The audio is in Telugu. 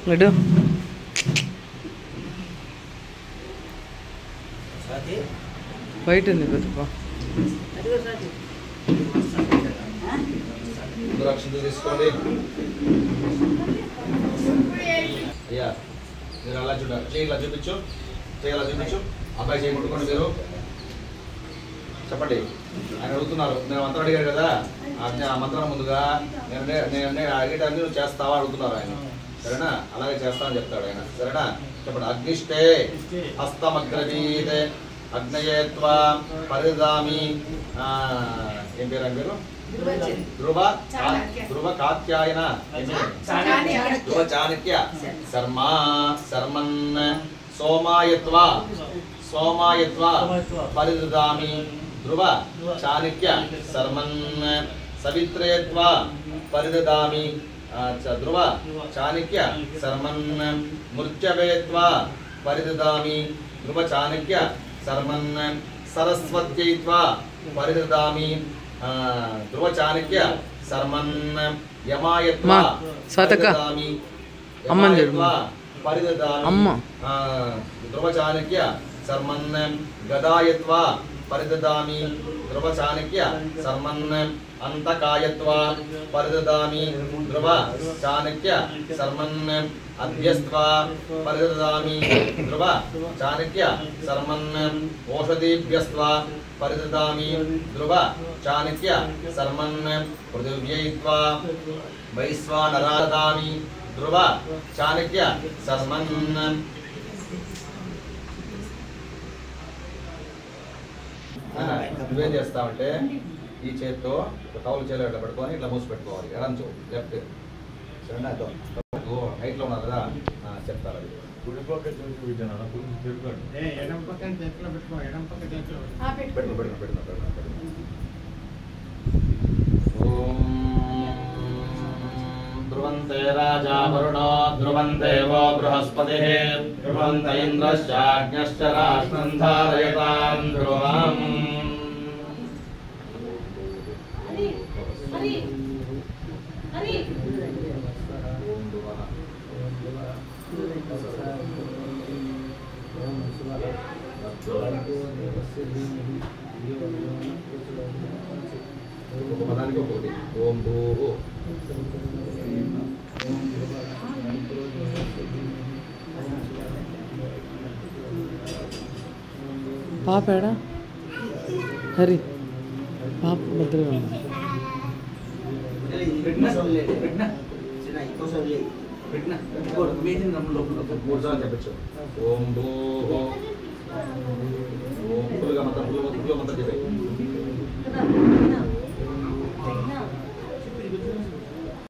లడ్డు బయట ఉంది బతుకో తీసుకోండి అయ్యా మీరు అలా చూడాలి చేయాల చూపించు అబ్బాయి చేయి ముట్టుకోండి మీరు చెప్పండి ఆయన అడుగుతున్నారు నేను మంత్రం అడిగారు కదా ఆ మంత్రం ముందుగా నేను అడిగేటాన్ని నువ్వు చేస్తావా అడుగుతున్నారు ఆయన సరేనా అలాగే చేస్తానని చెప్తాడు ఆయన సరేనా చెప్పండి అగ్నిష్టే హస్తమగ్రవీత్ అగ్నయేత్వా పరిదామి ఏం పేరు ఆయన పేరు ధ్రువ కాత్యాయన ధ్రువ చాణక్య శర్మా శర్మన్ సోమాయత్వా పరిదామి ధ్రువ చాణక్య శర్మన్ సవిత్రేత్వా పరిదామి ధ్రువ చాణక్య శర్మన్ మృత్యవేత్వా పరిదామి ధ్రువ చాణక్య శర్మన్ సరస్వత్యైత్వా పరిదామి ధ్రువ చాణక్య శర్మన్ యమాయత్వా పరిదామి పరిదామి ధ్రువ చాణక్య శర్మన్ గదాయత్వా పరిదామి ధ్రువ చాణక్య శర్మన్ అంతకాయత్వా పరిదామి ధ్రువ చాణక్య శర్మన్ అధ్యస్త్వా పరిదామి ధ్రువ చాణక్య శర్మన్ ఓషధీభ్యస్త్వా పరిదామి ధ్రువ చాణక్య శర్మన్ పృథివ్యైత్వా వైశ్వానరాదామి ధ్రువ చాణక్య శర్మన్ నువ్వేం చేస్తావంటే ఈ చేతితో కౌలు చేలో ఇట్లా పెట్టుకొని ఇట్లా మూసి పెట్టుకోవాలి ఎడంచు లెఫ్ట్ సరేనా హైట్లో ఉన్నారు కదా చెప్తారు అది ధ్రువంతే రాజా వరుణో ధ్రువందేవో బృహస్పతిః ధ్రువంత ఇంద్రశ్చాగ్న్యశ్చ రాష్ట్రం ధారయతాం ధ్రువం పదానికి ఒకటి ఓం భూ పాపేడా హరి పాప భద్రగా ఉంది ఓం భూ ఓం ఫుల్గా మొత్తం చెప్పి